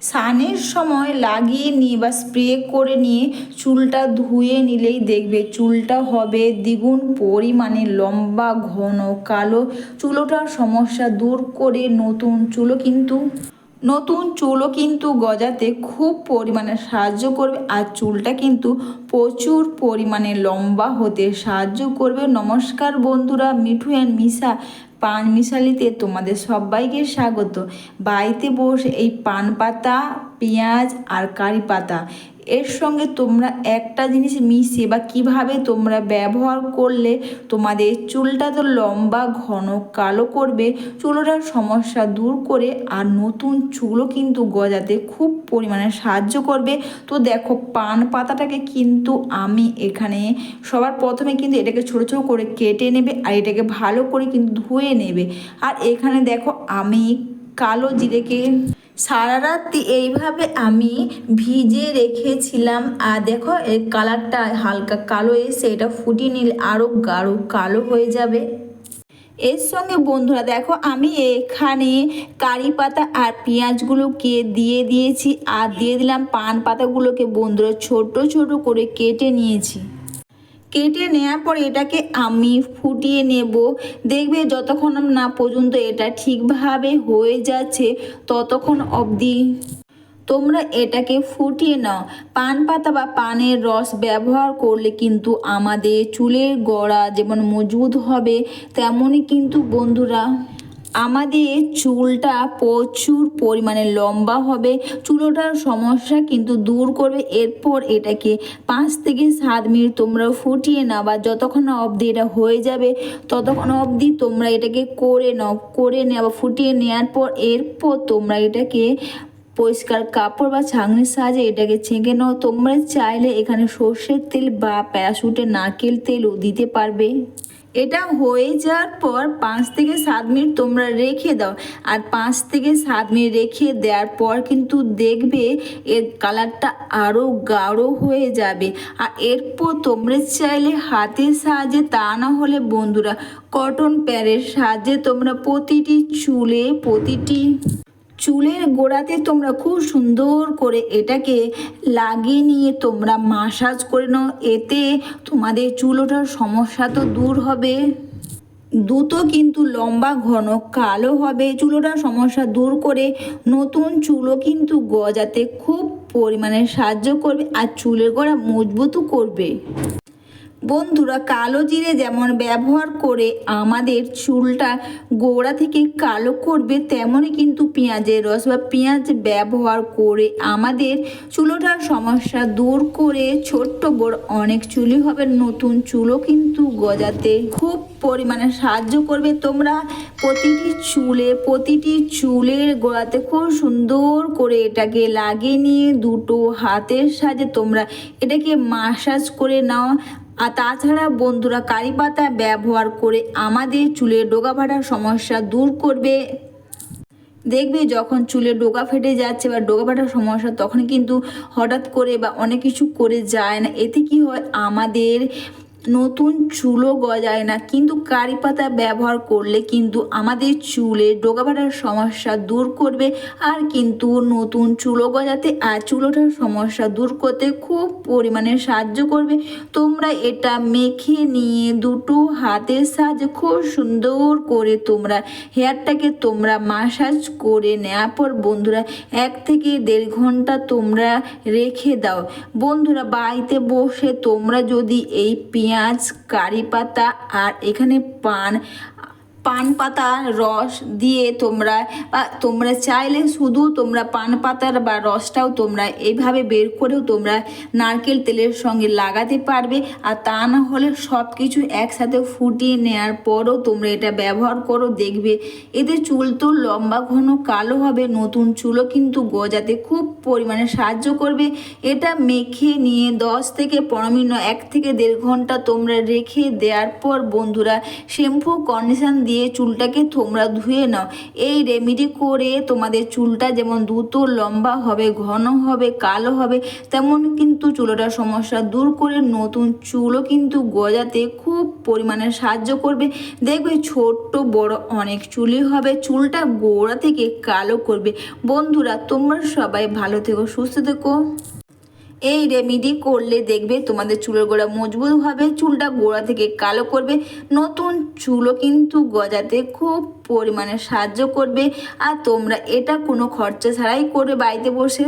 স্নানের সময় লাগিয়ে নিয়ে বা স্প্রে করে নিয়ে চুলটা ধুয়ে নিলেই দেখবে চুলটা হবে দ্বিগুণ পরিমাণে লম্বা, ঘন, কালো। চুলোটার সমস্যা দূর করে নতুন চুলও কিন্তু গজাতে খুব পরিমাণে সাহায্য করবে। আর চুলটা কিন্তু প্রচুর পরিমাণে লম্বা হতে সাহায্য করবে। নমস্কার বন্ধুরা, মিঠু অ্যান্ড মিশা পান মিশালিতে তোমাদের সবাইকে স্বাগত। বাড়িতে বসে এই পান পাতা, পেঁয়াজ আর কারি পাতা এর সঙ্গে তোমরা একটা জিনিস মিশিয়ে বা কিভাবে তোমরা ব্যবহার করলে তোমাদের চুলটা তো লম্বা, ঘন, কালো করবে, চুলটার সমস্যা দূর করে আর নতুন চুলও কিন্তু গজাতে খুব পরিমাণে সাহায্য করবে। তো দেখো, পান পাতাটাকে কিন্তু আমি এখানে সবার প্রথমে কিন্তু এটাকে ছোটো ছোটো করে কেটে নেবে আর এটাকে ভালো করে কিন্তু ধুয়ে নেবে। আর এখানে দেখো, আমি কালো জিরেকে সারা রাত এইভাবে আমি ভিজে রেখেছিলাম। আর দেখো, এর কালারটা হালকা কালো এসে এটা ফুটিয়ে নিলে আরও গাঢ় কালো হয়ে যাবে। এর সঙ্গে বন্ধুরা দেখো, আমি এখানে কারি পাতা আর পেঁয়াজগুলোকে দিয়ে দিয়েছি আর দিয়ে দিলাম পান পাতাগুলোকে বন্ধুরা ছোট ছোট করে কেটে নিয়েছি। কেটে নেওয়ার পর এটাকে আমি ফুটিয়ে নেব। দেখবে যতক্ষণ না পর্যন্ত এটা ঠিকভাবে হয়ে যাচ্ছে ততক্ষণ অবধি তোমরা এটাকে ফুটিয়ে নাও। পান পাতা বা পানের রস ব্যবহার করলে কিন্তু আমাদের চুলের গোড়া যেমন মজবুত হবে, তেমনই কিন্তু বন্ধুরা আমাদের চুলটা প্রচুর পরিমাণে লম্বা হবে, চুলোটার সমস্যা কিন্তু দূর করবে। এরপর এটাকে 5 থেকে 7 মিনিট তোমরা ফুটিয়ে নাও বা যতক্ষণ অবধি এটা হয়ে যাবে ততক্ষণ অবধি তোমরা এটাকে করে নেওয়া ফুটিয়ে নেওয়ার পর এরপর তোমরা এটাকে পরিষ্কার কাপড় বা ছাঁকনির সাহায্যে এটাকে ছেঁকে নাও। তোমরা চাইলে এখানে সর্ষের তেল বা প্যারাশুটের নারকেল তেলও দিতে পারবে। এটা হয়ে যাওয়ার পর 5 থেকে 7 মিনিট তোমরা রেখে দাও। আর 5 থেকে 7 মিনিট রেখে দেওয়ার পর কিন্তু দেখবে এর কালারটা আরও গাঢ় হয়ে যাবে। আর এরপর তোমরা চাইলে হাতের সাহায্যে, তা না হলে বন্ধুরা কটন প্যাডের সাহায্যে তোমরা প্রতিটি চুলের গোড়াতে তোমরা খুব সুন্দর করে এটাকে লাগিয়ে নিয়ে তোমরা মাসাজ করে নাও। এতে তোমাদের চুল ওঠার সমস্যা তো দূর হবে, দ্রুত কিন্তু লম্বা, ঘন, কালো হবে। চুল ওঠার সমস্যা দূর করে নতুন চুলও কিন্তু গজাতে খুব পরিমাণে সাহায্য করবে আর চুলের গোড়া মজবুতও করবে। বন্ধুরা, কালো জিরে যেমন ব্যবহার করে আমাদের চুলটা গোড়া থেকে কালো করবে, তেমনই কিন্তু পেঁয়াজের রস বা পেঁয়াজ ব্যবহার করে আমাদের চুল ওঠার সমস্যা দূর করে ছোট্ট বড় অনেক চুলই হবে, নতুন চুলও কিন্তু গজাতে খুব পরিমাণে সাহায্য করবে। তোমরা প্রতিটি চুলের গোড়াতে খুব সুন্দর করে এটাকে লাগিয়ে নিয়ে দুটো হাতের সাহায্যে তোমরা এটাকে মাসাজ করে নাও। আর তাছাড়া বন্ধুরা, কারি পাতা ব্যবহার করে আমাদের চুলের ডোকা ফাটার সমস্যা দূর করবে। দেখবে যখন চুলে ডোকা ফেটে যাচ্ছে বা ডোকা ফাটার সমস্যা, তখন কিন্তু হঠাৎ করে বা অনেক কিছু করে যায় না। এতে কি হয়, আমাদের নতুন চুলও গজায় না। কিন্তু কারি পাতা ব্যবহার করলে কিন্তু আমাদের চুলে ডোকা ফাটার সমস্যা দূর করবে আর কিন্তু নতুন চুলও গজাতে আর চুল ওঠার সমস্যা দূর করতে খুব পরিমাণে সাহায্য করবে। তোমরা এটা মেখে নিয়ে দুটো হাতের সাহায্যে খুব সুন্দর করে তোমরা হেয়ারটাকে তোমরা মাসাজ করে নেওয়ার পর বন্ধুরা 1 থেকে 1.5 ঘন্টা তোমরা রেখে দাও। বন্ধুরা, বাড়িতে বসে তোমরা যদি এই পেঁয়াজ, কারি পাতা আর এখানে পান পাতা রস দিয়ে তোমরা চাইলে শুধু তোমরা পান পাতার বা রসটাও তোমরা এইভাবে বের করেও তোমরা নারকেল তেলের সঙ্গে লাগাতে পারবে। আর তা না হলে সব কিছু একসাথে ফুটিয়ে নেওয়ার পরও তোমরা এটা ব্যবহার করো, দেখবে এতে চুল তো লম্বা, ঘন, কালো হবে, নতুন চুলও কিন্তু গজাতে খুব পরিমাণে সাহায্য করবে। এটা মেখে নিয়ে 10 থেকে 15 মিনিট 1 থেকে 1.5 ঘন্টা তোমরা রেখে দেওয়ার পর বন্ধুরা শ্যাম্পু কন্ডিশন দিয়ে চুলটাকে তোমরা ধুয়ে নাও। এই রেমেডি করে তোমাদের চুলটা যেমন দ্রুত লম্বা হবে, ঘন হবে, কালো হবে, তেমন কিন্তু চুলটার সমস্যা দূর করে নতুন চুলও কিন্তু গজাতে খুব পরিমাণে সাহায্য করবে। দেখবে ছোট্ট বড় অনেক চুলই হবে, চুলটা গোড়া থেকে কালো করবে। বন্ধুরা তোমরা সবাই ভালো থেকো, সুস্থ থেকো। এই রেমেডি করলে দেখবে তোমাদের চুলের গোড়া মজবুত হবে, চুলটা গোড়া থেকে কালো করবে, নতুন চুলও কিন্তু গজাতে খুব পরিমাণে সাহায্য করবে। আর তোমরা এটা কোনো খরচা ছাড়াই করবে বাড়িতে বসে।